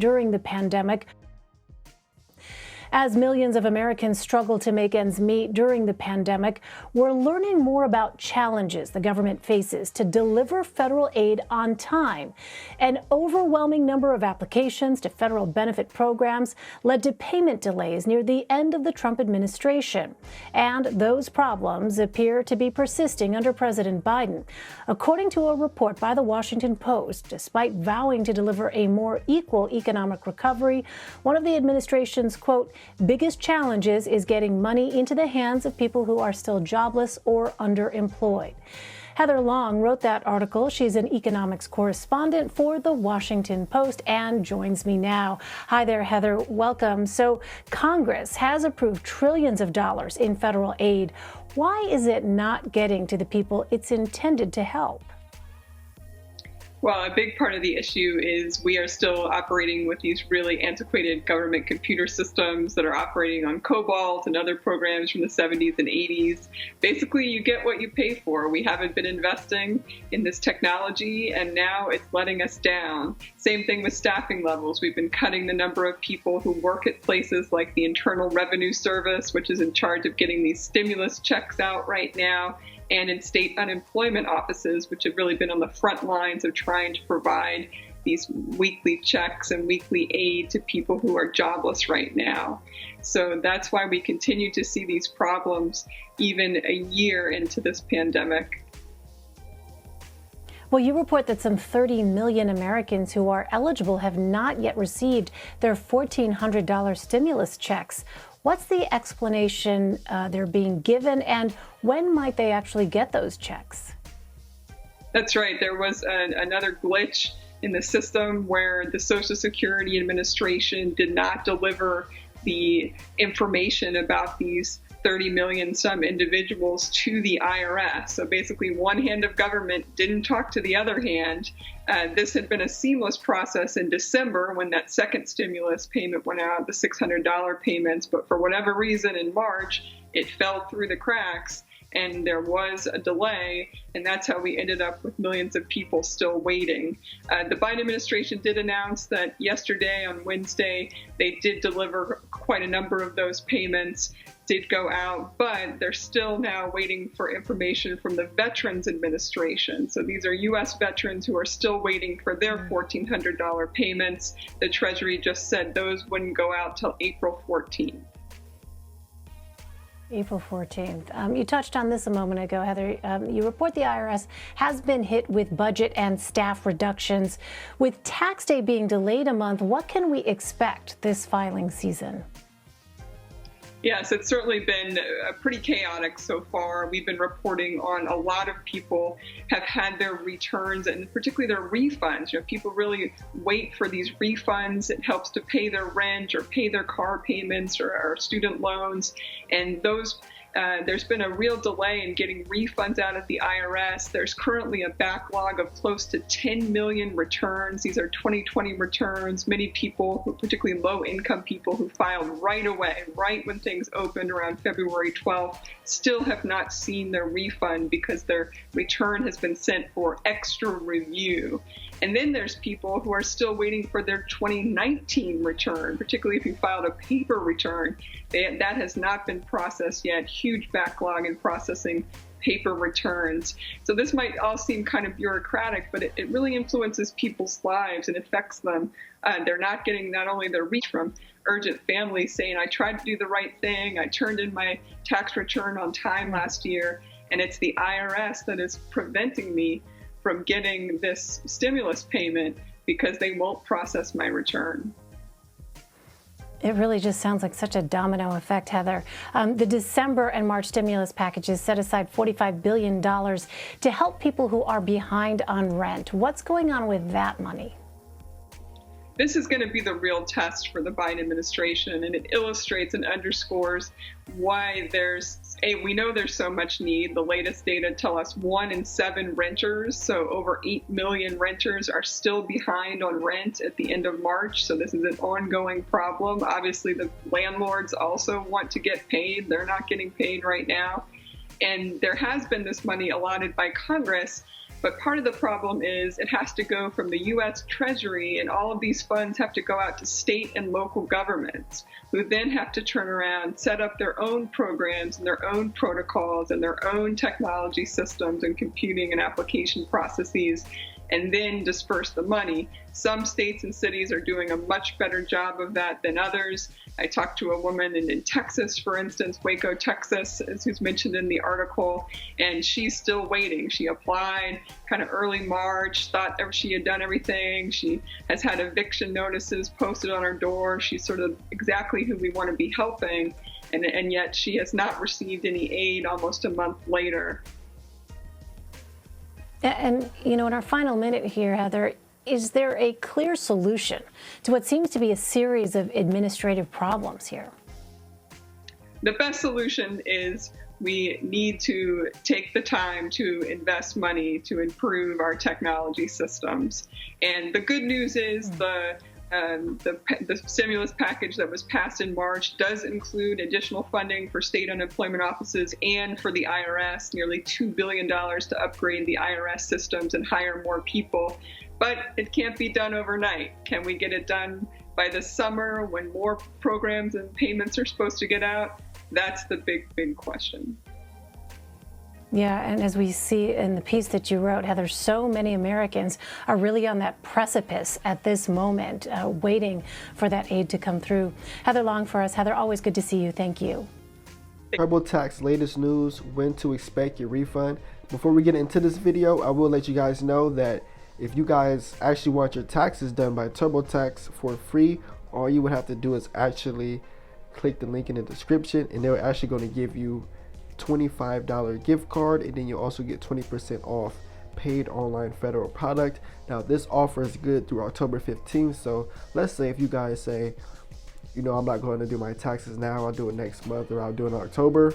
during the pandemic. As millions of Americans struggle to make ends meet during the pandemic, we're learning more about challenges the government faces to deliver federal aid on time. An overwhelming number of applications to federal benefit programs led to payment delays near the end of the Trump administration. And those problems appear to be persisting under President Biden. According to a report by the Washington Post, despite vowing to deliver a more equal economic recovery, one of the administration's, quote, biggest challenges is getting money into the hands of people who are still jobless or underemployed. Heather Long wrote that article. She's an economics correspondent for the Washington Post and joins me now. Hi there, Heather. Welcome. So Congress has approved trillions of dollars in federal aid. Why is it not getting to the people it's intended to help? Well, a big part of the issue is we are still operating with these really antiquated government computer systems that are operating on COBOL and other programs from the 70s and 80s. Basically, you get what you pay for. We haven't been investing in this technology, and now it's letting us down. Same thing with staffing levels. We've been cutting the number of people who work at places like the Internal Revenue Service, which is in charge of getting these stimulus checks out right now, and in state unemployment offices, which have really been on the front lines of trying to provide these weekly checks and weekly aid to people who are jobless right now. So that's why we continue to see these problems even a year into this pandemic. Well, you report that some 30 million Americans who are eligible have not yet received their $1,400 stimulus checks. What's the explanation they're being given, and when might they actually get those checks? That's right. There was another glitch in the system where the Social Security Administration did not deliver the information about these 30 million some individuals to the IRS. So basically one hand of government didn't talk to the other hand. This had been a seamless process in December when that second stimulus payment went out, the $600 payments, but for whatever reason in March, it fell through the cracks and there was a delay, and that's how we ended up with millions of people still waiting. The Biden administration did announce that yesterday, on Wednesday, they did deliver quite a number of those payments, did go out, but they're still now waiting for information from the Veterans Administration. So these are U.S. veterans who are still waiting for their $1,400 payments. The Treasury just said those wouldn't go out till April 14th. April 14th. You touched on this a moment ago, Heather. You report the IRS has been hit with budget and staff reductions. With tax day being delayed a month, what can we expect this filing season? Yes, it's certainly been pretty chaotic so far. We've been reporting on a lot of people have had their returns and particularly their refunds. You know, people really wait for these refunds. It helps to pay their rent or pay their car payments or student loans. And those there's been a real delay in getting refunds out at the IRS. There's currently a backlog of close to 10 million returns. These are 2020 returns. Many people, particularly low-income people who filed right away, right when things opened around February 12th, still have not seen their refund because their return has been sent for extra review. And then there's people who are still waiting for their 2019 return, particularly if you filed a paper return. That has not been processed yet. Huge backlog in processing paper returns. So this might all seem kind of bureaucratic, but it really influences people's lives and affects them. They're not getting not only their reach from urgent families saying, I tried to do the right thing, I turned in my tax return on time last year, and it's the IRS that is preventing me from getting this stimulus payment because they won't process my return. It really just sounds like such a domino effect, Heather. The December and March stimulus packages set aside $45 billion to help people who are behind on rent. What's going on with that money? This is going to be the real test for the Biden administration, and it illustrates and underscores why we know there's so much need. The latest data tell us 1 in 7 renters, so over 8 million renters, are still behind on rent at the end of March. So this is an ongoing problem. Obviously, the landlords also want to get paid. They're not getting paid right now. And there has been this money allotted by Congress But part of the problem is it has to go from the U.S. Treasury, and all of these funds have to go out to state and local governments, who then have to turn around, set up their own programs and their own protocols and their own technology systems and computing and application processes, and then disperse the money. Some states and cities are doing a much better job of that than others. I talked to a woman in Texas, for instance, Waco, Texas, as who's mentioned in the article, and she's still waiting. She applied kind of early March, thought she had done everything. She has had eviction notices posted on her door. She's sort of exactly who we want to be helping, and yet she has not received any aid almost a month later. And, you know, in our final minute here, Heather, is there a clear solution to what seems to be a series of administrative problems here? The best solution is we need to take the time to invest money to improve our technology systems. And the good news is the stimulus package that was passed in March does include additional funding for state unemployment offices and for the IRS, nearly $2 billion to upgrade the IRS systems and hire more people. But it can't be done overnight. Can we get it done by this summer when more programs and payments are supposed to get out? That's the big question. Yeah, and as we see in the piece that you wrote, Heather, so many Americans are really on that precipice at this moment, waiting for that aid to come through. Heather Long for us. Heather, always good to see you. Thank you. TurboTax latest news, when to expect your refund. Before we get into this video, I will let you guys know that if you guys actually want your taxes done by TurboTax for free, all you would have to do is actually click the link in the description, and they're actually going to give you $25 gift card, and then you also get 20% off paid online federal product. Now this offer is good through October 15th, so let's say if you guys say, you know, I'm not going to do my taxes now, I'll do it next month, or I'll do it in October.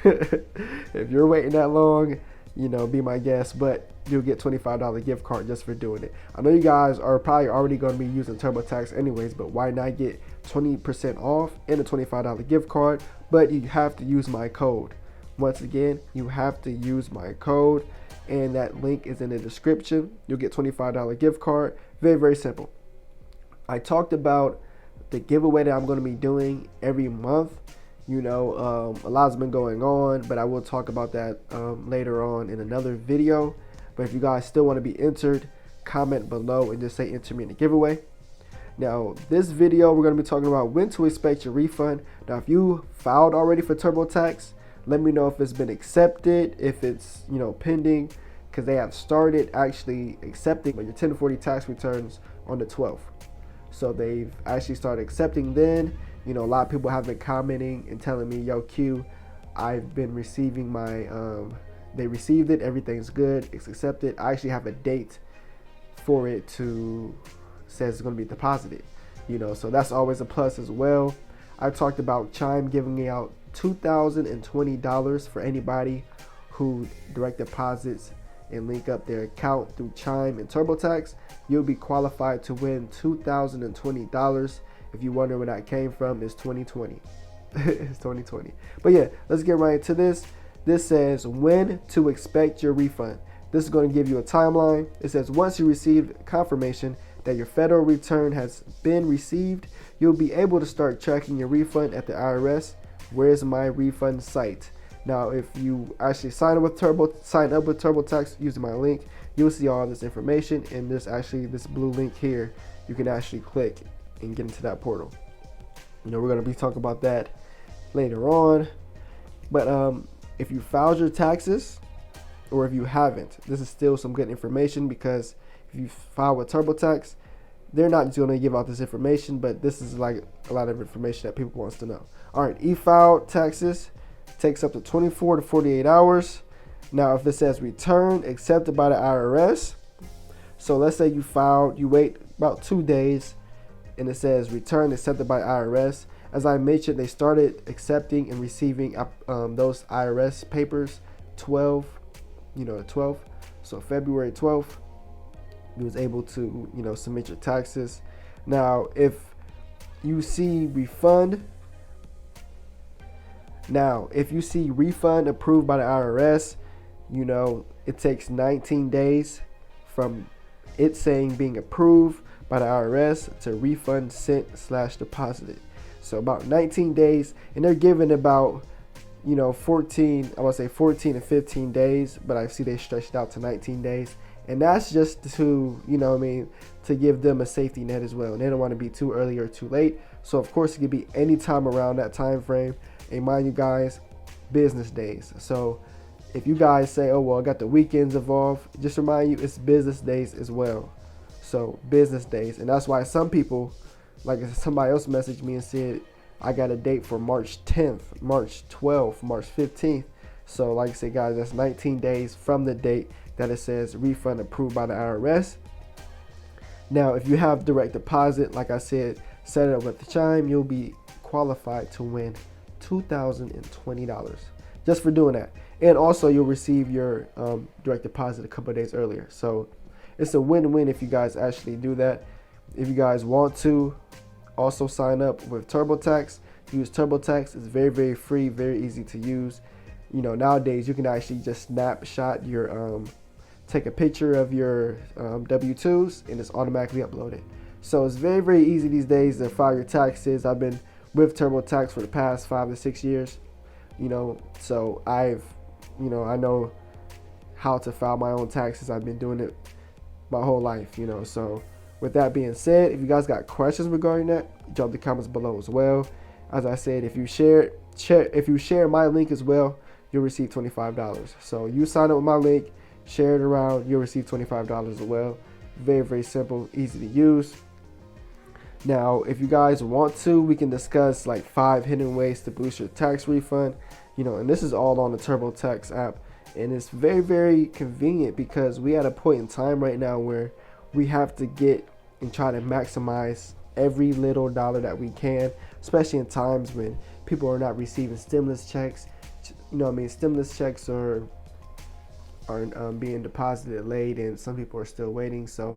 If you're waiting that long, you know, be my guest, but you'll get $25 gift card just for doing it. I know you guys are probably already going to be using TurboTax anyways, but why not get 20% off and a $25 gift card? But you have to use my code. Once again, you have to use my code, and that link is in the description. You'll get $25 gift card. Very simple. I talked about the giveaway that I'm going to be doing every month. You know, a lot's been going on, but I will talk about that later on in another video. But if you guys still want to be entered, comment below and just say enter me in the giveaway. Now, this video, we're going to be talking about when to expect your refund. Now, if you filed already for TurboTax, let me know if it's been accepted, if it's, you know, pending, because they have started actually accepting your 1040 tax returns on the 12th. So they've actually started accepting then. You know, a lot of people have been commenting and telling me, yo, Q, I've been receiving my, they received it, everything's good, it's accepted. I actually have a date for it to, says it's going to be deposited, you know, so that's always a plus as well. I talked about Chime giving out $2,020 for anybody who direct deposits and link up their account through Chime and TurboTax. You'll be qualified to win $2,020. If you wonder where that came from, it's 2020. It's 2020. But yeah, let's get right into this. This says when to expect your refund. This is going to give you a timeline. It says once you receive confirmation that your federal return has been received, you'll be able to start tracking your refund at the IRS. Where's my refund site? Now, if you actually sign up with TurboTax using my link, you'll see all this information, and there's actually this blue link here. You can actually click and get into that portal. You know, we're going to be talking about that later on. But if you filed your taxes, or if you haven't, this is still some good information, because if you file with TurboTax, they're not just going to give out this information, but this is like a lot of information that people wants to know. All right, e-file taxes takes up to 24 to 48 hours. Now, if it says return accepted by the IRS, so let's say you filed, you wait about 2 days, and it says return accepted by IRS. As I mentioned, they started accepting and receiving those IRS papers 12th. So February 12th, you was able to, you know, submit your taxes. Now, if you see refund approved by the IRS, it takes 19 days from it saying being approved by the IRS to refund sent/deposited. So about 19 days, and they're giving about 14 to 15 days, but I see they stretched out to 19 days, and that's just to to give them a safety net as well, and they don't want to be too early or too late. So of course it could be any time around that time frame, and mind you guys, business days. So if you guys say, oh well, I got the weekends involved, just remind you it's business days as well. So business days, and that's why some people, like somebody else messaged me and said, I got a date for March 10th, March 12th, March 15th. So like I said, guys, that's 19 days from the date that it says refund approved by the IRS. Now, if you have direct deposit, like I said, set it up with the Chime, you'll be qualified to win $2,020 just for doing that. And also you'll receive your direct deposit a couple of days earlier. So it's a win-win if you guys actually do that. If you guys want to also sign up with TurboTax, use TurboTax. It's very, very free, very easy to use. Nowadays you can actually just snapshot your take a picture of your W-2s and it's automatically uploaded. So it's very, very easy these days to file your taxes. I've been with TurboTax for the past 5 to 6 years, so I know how to file my own taxes. I've been doing it my whole life, so with that being said, if you guys got questions regarding that, drop the comments below as well. As I said, if you share my link as well, you'll receive $25. So you sign up with my link, share it around, you'll receive $25 as well. Very, very simple, easy to use. Now, if you guys want to, we can discuss like 5 hidden ways to boost your tax refund, and this is all on the TurboTax app. And it's very, very convenient because we at a point in time right now where we have to get and try to maximize every little dollar that we can, especially in times when people are not receiving stimulus checks. Stimulus checks are being deposited late, and some people are still waiting. So